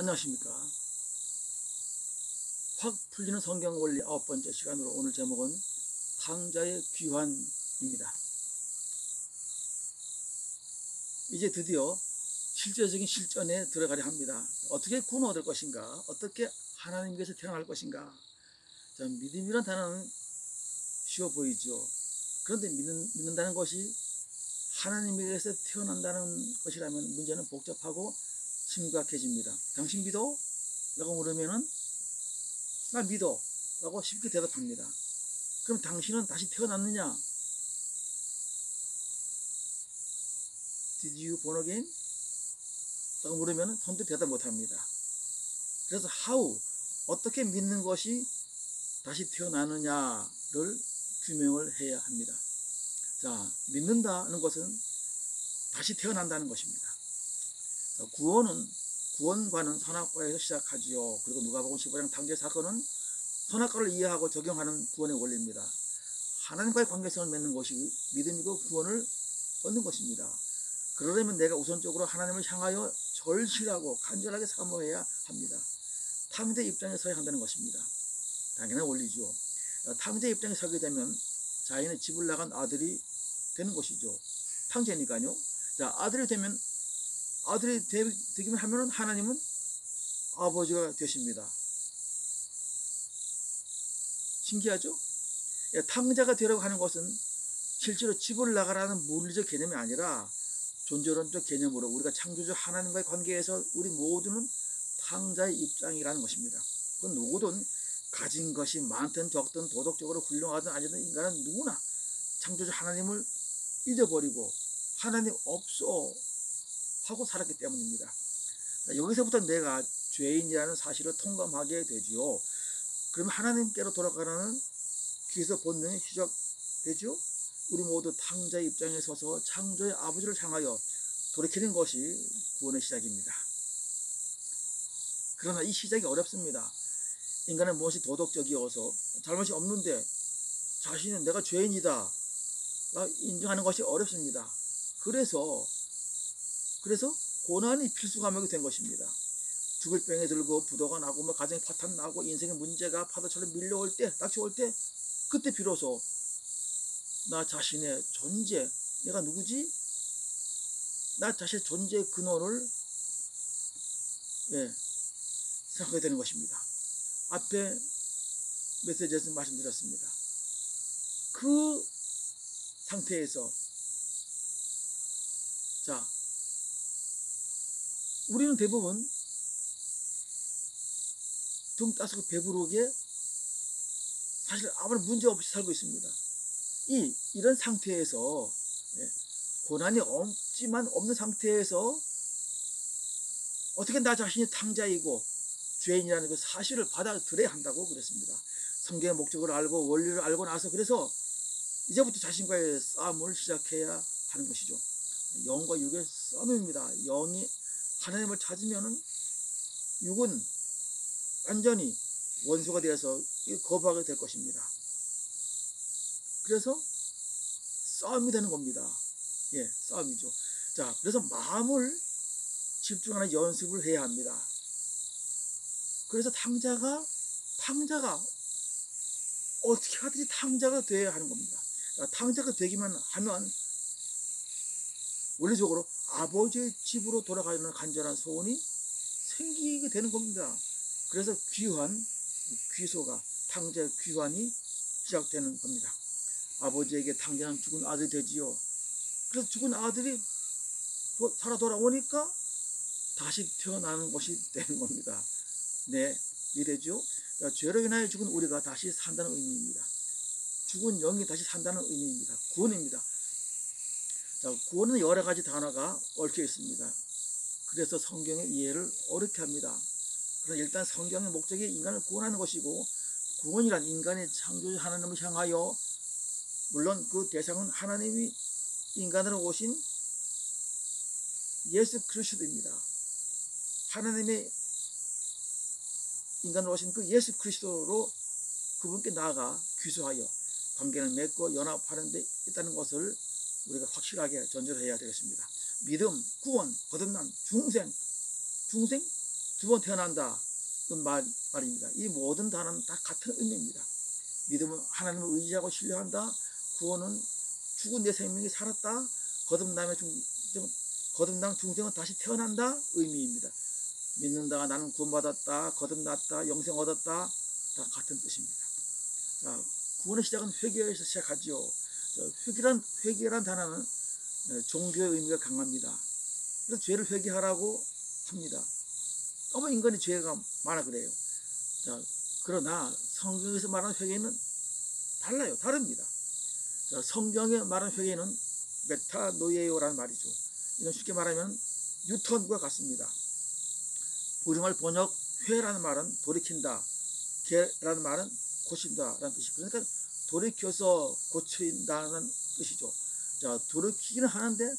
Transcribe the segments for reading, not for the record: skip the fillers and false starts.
안녕하십니까. 확 풀리는 성경 원리 9번째 시간으로 오늘 제목은 탕자의 귀환입니다. 이제 드디어 실제적인 실전에 들어가려 합니다. 어떻게 구원 얻을 것인가? 어떻게 하나님께서 태어날 것인가? 자, 믿음이란 단어는 쉬워 보이죠. 그런데 믿는다는 것이 하나님에게서 태어난다는 것이라면 문제는 복잡하고 심각해집니다. 당신 믿어? 라고 물으면은 나 믿어 라고 쉽게 대답합니다. 그럼 당신은 다시 태어났느냐? Did you born again? 라고 물으면 선뜻 대답 못합니다. 그래서 how, 어떻게 믿는 것이 다시 태어나느냐를 규명을 해야 합니다. 자, 믿는다는 것은 다시 태어난다는 것입니다. 자, 구원과는 선악과에서 시작하지요. 그리고 누가복음 15장 탕제 사건은 선악과를 이해하고 적용하는 구원의 원리입니다. 하나님과의 관계성을 맺는 것이 믿음이고 구원을 얻는 것입니다. 그러려면 내가 우선적으로 하나님을 향하여 절실하고 간절하게 사모해야 합니다. 탕제 입장에 서야 한다는 것입니다. 당연한 원리죠. 탕제 입장에 서게 되면 자인의 집을 나간 아들이 되는 것이죠. 탕제니까요. 자, 아들이 되기만 하면 하나님은 아버지가 되십니다. 신기하죠? 탕자가 되려고 하는 것은 실제로 집을 나가라는 물리적 개념이 아니라 존재론적 개념으로 우리가 창조주 하나님과의 관계에서 우리 모두는 탕자의 입장이라는 것입니다. 그건 누구든 가진 것이 많든 적든 도덕적으로 훌륭하든 아니든 인간은 누구나 창조주 하나님을 잊어버리고 하나님 없어 하고 살았기 때문입니다. 여기서부터 내가 죄인이라는 사실을 통감하게 되지요. 그러면 하나님께로 돌아가라는 기서 본능이 시작되죠. 우리 모두 탕자의 입장에 서서 창조의 아버지를 향하여 돌이키는 것이 구원의 시작입니다. 그러나 이 시작이 어렵습니다. 인간은 무엇이 도덕적이어서 잘못이 없는데 자신은 내가 죄인이다 인정하는 것이 어렵습니다. 그래서 고난이 필수 과목이 된 것입니다. 죽을 병에 들고 부도가 나고 가정이 파탄 나고 인생의 문제가 파도처럼 밀려올 때, 닥쳐올 때, 그때 비로소 나 자신의 존재, 내가 누구지? 나 자신의 존재의 근원을 생각하게 되는 것입니다. 앞에 메시지에서 말씀드렸습니다. 그 상태에서 자, 우리는 대부분 등 따스고 배부르게 사실 아무런 문제 없이 살고 있습니다. 이런 상태에서 고난이 없는 상태에서 어떻게 나 자신이 탕자이고 죄인이라는 그 사실을 받아들여야 한다고 그랬습니다. 성경의 목적을 알고 원리를 알고 나서 그래서 이제부터 자신과의 싸움을 시작해야 하는 것이죠. 영과 육의 싸움입니다. 영이 하나님을 찾으면은 육은 완전히 원수가 되어서 거부하게 될 것입니다. 그래서 싸움이 되는 겁니다. 싸움이죠. 자, 그래서 마음을 집중하는 연습을 해야 합니다. 그래서 탕자가 어떻게 하든지 탕자가 되어야 하는 겁니다. 자, 탕자가 되기만 하면 원리적으로 아버지의 집으로 돌아가려는 간절한 소원이 생기게 되는 겁니다. 그래서 귀소가 탕자의 귀환이 시작되는 겁니다. 아버지에게 탕자는 죽은 아들이 되지요. 그래서 죽은 아들이 살아 돌아오니까 다시 태어나는 것이 되는 겁니다. 이해되죠? 죄로 인하여 죽은 우리가 다시 산다는 의미입니다. 죽은 영이 다시 산다는 의미입니다. 구원입니다. 자, 구원은 여러 가지 단어가 얽혀 있습니다. 그래서 성경의 이해를 어렵게 합니다. 그러나 일단 성경의 목적이 인간을 구원하는 것이고 구원이란 인간의 창조주 하나님을 향하여 물론 그 대상은 하나님이 인간으로 오신 예수 그리스도입니다. 하나님의 인간으로 오신 그 예수 그리스도로 그분께 나아가 귀소하여 관계를 맺고 연합하는 데 있다는 것을 우리가 확실하게 전제를 해야 되겠습니다. 믿음, 구원, 거듭남, 중생 두 번 태어난다 말입니다. 이 모든 단어는 다 같은 의미입니다. 믿음은 하나님을 의지하고 신뢰한다. 구원은 죽은 내 생명이 살았다. 거듭남 중생은 다시 태어난다 의미입니다. 믿는다, 나는 구원받았다, 거듭났다, 영생 얻었다, 다 같은 뜻입니다. 자, 구원의 시작은 회개에서 시작하죠. 회개란 단어는 종교의 의미가 강합니다. 그래서 죄를 회개하라고 합니다. 너무 인간이 죄가 많아 그래요. 자, 그러나 성경에서 말하는 회개는 달라요. 다릅니다. 자, 성경에 말하는 회개는 메타노예요라는 말이죠. 이는 쉽게 말하면 유턴과 같습니다. 우리말 번역 회라는 말은 돌이킨다, 개라는 말은 고친다라는 뜻이죠. 그러니까 돌이켜서 고친다는 뜻이죠. 자, 돌이키기는 하는데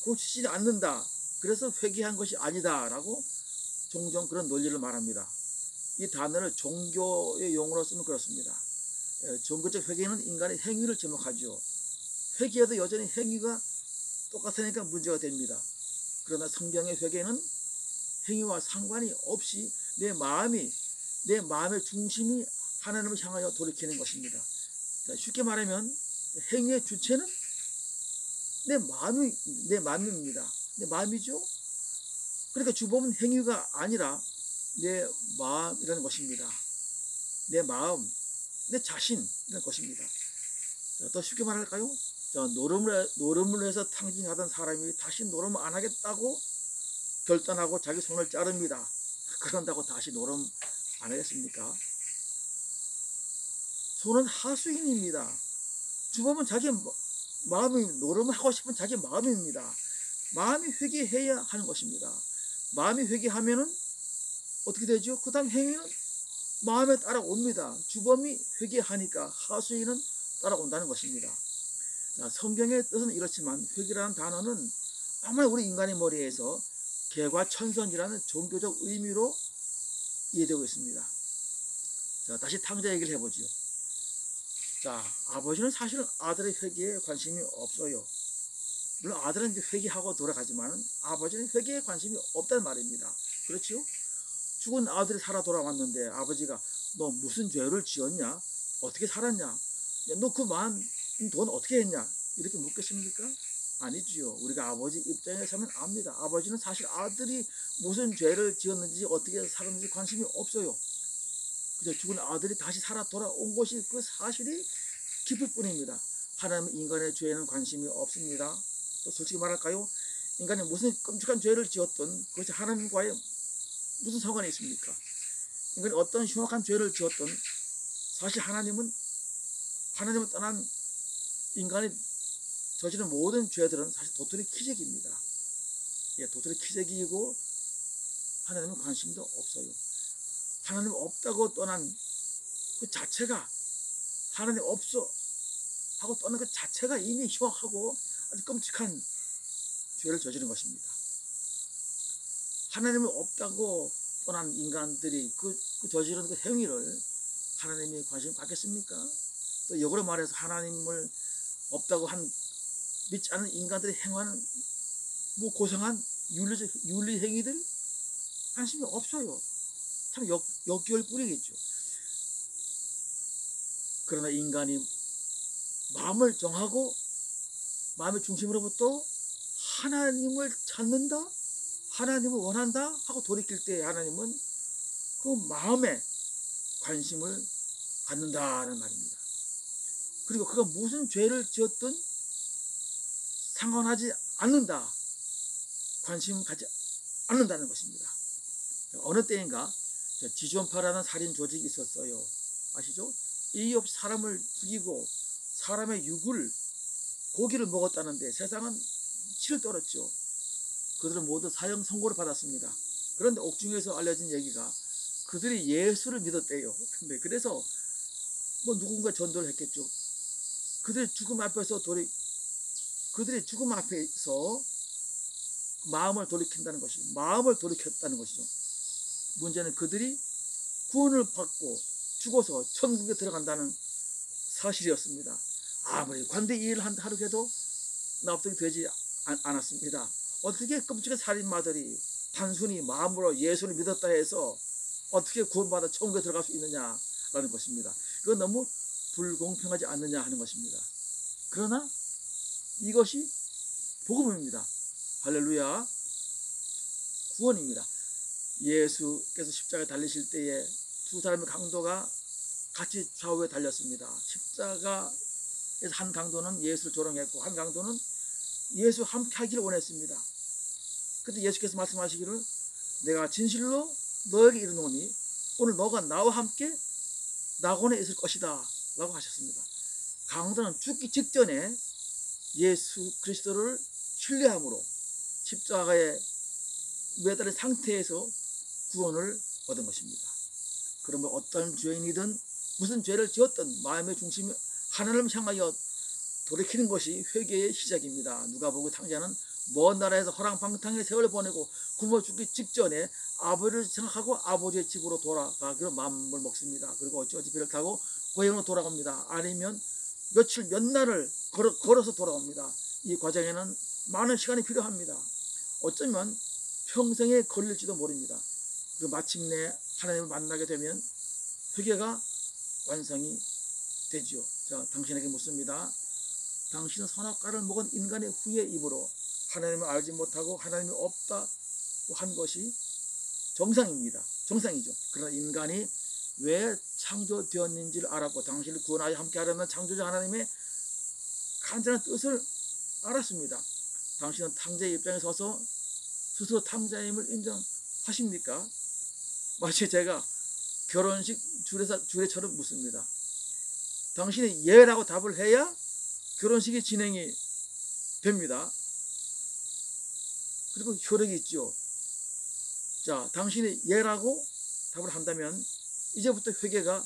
고치지 않는다. 그래서 회개한 것이 아니다라고 종종 그런 논리를 말합니다. 이 단어를 종교의 용어로 쓰면 그렇습니다. 종교적 회개는 인간의 행위를 지목하죠. 회개해도 여전히 행위가 똑같으니까 문제가 됩니다. 그러나 성경의 회개는 행위와 상관이 없이 내 마음의 중심이 하나님을 향하여 돌이키는 것입니다. 쉽게 말하면 행위의 주체는 내 마음입니다. 내 마음이죠. 그러니까 주범은 행위가 아니라 내 마음이라는 것입니다. 내 마음, 내 자신이라는 것입니다. 자, 더 쉽게 말할까요? 자, 노름을 해서 탕진하던 사람이 다시 노름 안 하겠다고 결단하고 자기 손을 자릅니다. 그런다고 다시 노름 안 하겠습니까? 손은 하수인입니다. 주범은 자기 마음이 노름하고 싶은 자기 마음입니다. 마음이 회개해야 하는 것입니다. 마음이 회개하면은 어떻게 되죠? 그 다음 행위는 마음에 따라옵니다. 주범이 회개하니까 하수인은 따라온다는 것입니다. 자, 성경의 뜻은 이렇지만 회개라는 단어는 아무리 우리 인간의 머리에서 개과천선이라는 종교적 의미로 이해되고 있습니다. 자, 다시 탕자 얘기를 해보지요. 자, 아버지는 사실 아들의 회개에 관심이 없어요. 물론 아들은 이제 회개하고 돌아가지만 아버지는 회개에 관심이 없다는 말입니다. 그렇죠? 죽은 아들이 살아 돌아왔는데 아버지가 너 무슨 죄를 지었냐? 어떻게 살았냐? 너 그 많은 돈 어떻게 했냐? 이렇게 묻겠습니까? 아니지요. 우리가 아버지 입장에서 하면 압니다. 아버지는 사실 아들이 무슨 죄를 지었는지 어떻게 살았는지 관심이 없어요. 그저 죽은 아들이 다시 살아 돌아온 것이 그 사실이 기쁠 뿐입니다. 하나님은 인간의 죄에는 관심이 없습니다. 또 솔직히 말할까요? 인간이 무슨 끔찍한 죄를 지었든 그것이 하나님과의 무슨 상관이 있습니까? 인간이 어떤 흉악한 죄를 지었든 사실 하나님을 떠난 인간이 저지른 모든 죄들은 사실 도토리 키재기입니다. 예, 도토리 키재기이고 하나님은 관심도 없어요. 하나님 없다고 떠난 그 자체가 하나님 없어 하고 떠난 그 자체가 이미 흉악하고 아주 끔찍한 죄를 저지른 것입니다. 하나님이 없다고 떠난 인간들이 그 저지른 그 행위를 하나님이 관심 받겠습니까? 또 역으로 말해서 하나님을 없다고 믿지 않는 인간들이 행하는 뭐 고상한 윤리 행위들 관심이 없어요. 참 역겨울 뿐이겠죠. 그러나 인간이 마음을 정하고 마음의 중심으로부터 하나님을 찾는다, 하나님을 원한다 하고 돌이킬 때 하나님은 그 마음에 관심을 갖는다는 말입니다. 그리고 그가 무슨 죄를 지었든 상관하지 않는다, 관심 갖지 않는다는 것입니다. 어느 때인가 지존파라는 살인 조직이 있었어요. 아시죠? 이유 없이 사람을 죽이고 사람의 고기를 먹었다는데 세상은 치를 떨었죠. 그들은 모두 사형 선고를 받았습니다. 그런데 옥중에서 알려진 얘기가 그들이 예수를 믿었대요. 근데 그래서 뭐 누군가 전도를 했겠죠. 그들의 죽음 앞에서 마음을 돌이킨다는 것이죠. 마음을 돌이켰다는 것이죠. 문제는 그들이 구원을 받고 죽어서 천국에 들어간다는 사실이었습니다. 아무리 관대 이해를 하려고 해도 납득이 되지 않았습니다. 어떻게 끔찍한 살인마들이 단순히 마음으로 예수를 믿었다 해서 어떻게 구원받아 천국에 들어갈 수 있느냐라는 것입니다. 그건 너무 불공평하지 않느냐 하는 것입니다. 그러나 이것이 복음입니다. 할렐루야. 구원입니다. 예수께서 십자가에 달리실 때에 두 사람의 강도가 같이 좌우에 달렸습니다. 십자가에서 한 강도는 예수를 조롱했고 한 강도는 예수 함께 하기를 원했습니다. 그때 예수께서 말씀하시기를 내가 진실로 너에게 이르노니 오늘 너가 나와 함께 낙원에 있을 것이다 라고 하셨습니다. 강도는 죽기 직전에 예수 그리스도를 신뢰함으로 십자가에 매달린 상태에서 구원을 얻은 것입니다. 그러면 어떤 죄인이든 무슨 죄를 지었든 마음의 중심이 하나님을 향하여 돌이키는 것이 회개의 시작입니다. 누가복음 탕자는 먼 나라에서 허랑방탕의 세월을 보내고 굶어 죽기 직전에 아버지를 생각하고 아버지의 집으로 돌아가기로 마음을 먹습니다. 그리고 어찌어찌 배를 타고 고향으로 돌아갑니다. 아니면 며칠 몇 날을 걸어서 돌아옵니다. 이 과정에는 많은 시간이 필요합니다. 어쩌면 평생에 걸릴지도 모릅니다. 그리고 마침내 하나님을 만나게 되면 회개가 완성이 되지요. 자, 당신에게 묻습니다. 당신은 선악과를 먹은 인간의 후의 입으로 하나님을 알지 못하고 하나님이 없다고 한 것이 정상입니다. 정상이죠. 그러나 인간이 왜 창조되었는지를 알았고 당신을 구원하여 함께 하려는 창조자 하나님의 간절한 뜻을 알았습니다. 당신은 탕자의 입장에 서서 스스로 탕자임을 인정하십니까? 마치 제가 결혼식 주례처럼 묻습니다. 당신이 예라고 답을 해야 결혼식이 진행이 됩니다. 그리고 효력이 있죠. 자, 당신이 예라고 답을 한다면 이제부터 회개가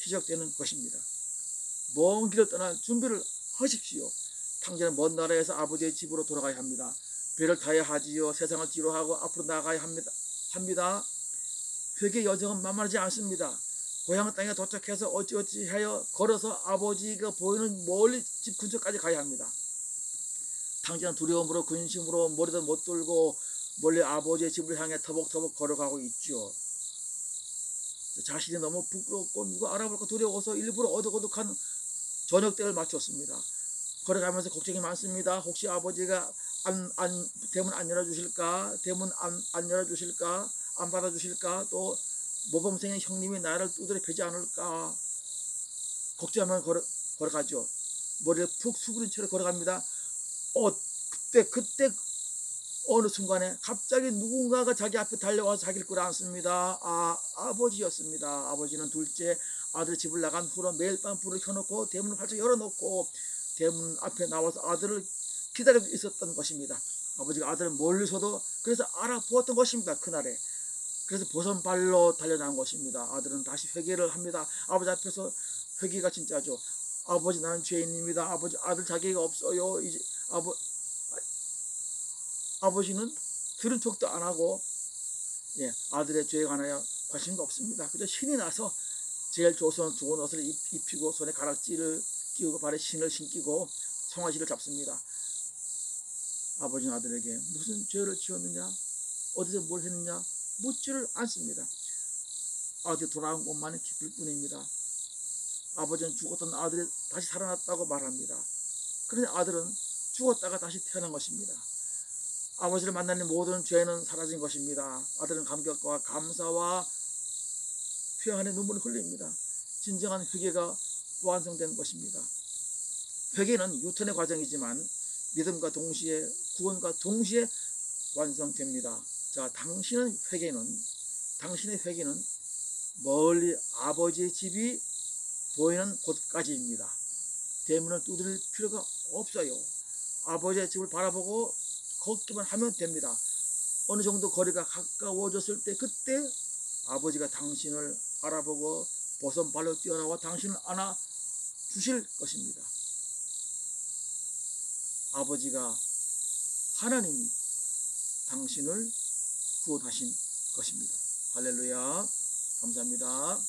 시작되는 것입니다. 먼 길을 떠날 준비를 하십시오. 탕자는 먼 나라에서 아버지의 집으로 돌아가야 합니다. 배를 타야 하지요. 세상을 뒤로하고 앞으로 나가야 합니다. 회개 여정은 만만하지 않습니다. 고향 땅에 도착해서 어찌어찌 하여 걸어서 아버지가 보이는 멀리 집 근처까지 가야 합니다. 탕자는 두려움으로 근심으로 머리도 못 들고 멀리 아버지의 집을 향해 터벅터벅 걸어가고 있죠. 자신이 너무 부끄럽고 누가 알아볼까 두려워서 일부러 어둑어둑한 저녁때를 맞췄습니다. 걸어가면서 걱정이 많습니다. 혹시 아버지가 대문 안 열어주실까? 대문 안 열어주실까? 안 받아주실까? 또 모범생의 형님이 나를 두드려 패지 않을까? 걱정하면 걸어가죠. 머리를 푹 수그린 채로 걸어갑니다. 그때 어느 순간에 갑자기 누군가가 자기 앞에 달려와서 자기를 끌어안습니다. 아버지였습니다. 아버지는 둘째 아들 집을 나간 후로 매일 밤 불을 켜놓고 대문을 활짝 열어놓고 대문 앞에 나와서 아들을 기다리고 있었던 것입니다. 아버지가 아들을 멀리서도 그래서 알아보았던 것입니다. 그날에. 그래서 보선발로 달려난 것입니다. 아들은 다시 회개를 합니다. 아버지 앞에서 회개가 진짜죠. 아버지 나는 죄인입니다. 아버지 아들 자기가 없어요. 이제 아버지는 들은 척도 안 하고 아들의 죄에 관하여 관심도 없습니다. 그저 신이 나서 제일 좋은 옷을 입히고 손에 가락지를 끼우고 발에 신을 신기고 송아지를 잡습니다. 아버지는 아들에게 무슨 죄를 지었느냐? 어디서 뭘 했느냐? 묻지를 않습니다. 아들이 돌아온 것만이 기쁠 뿐입니다. 아버지는 죽었던 아들이 다시 살아났다고 말합니다. 그런데 아들은 죽었다가 다시 태어난 것입니다. 아버지를 만나는 모든 죄는 사라진 것입니다. 아들은 감격과 감사와 회한의 눈물을 흘립니다. 진정한 회개가 완성된 것입니다. 회개는 유턴의 과정이지만 믿음과 동시에 구원과 동시에 완성됩니다. 자, 당신의 회개는 멀리 아버지의 집이 보이는 곳까지입니다. 대문을 두드릴 필요가 없어요. 아버지의 집을 바라보고 걷기만 하면 됩니다. 어느 정도 거리가 가까워졌을 때 그때 아버지가 당신을 알아보고 보선발로 뛰어나와 당신을 안아 주실 것입니다. 아버지가 하나님이 당신을 구원하신 것입니다. 할렐루야. 감사합니다.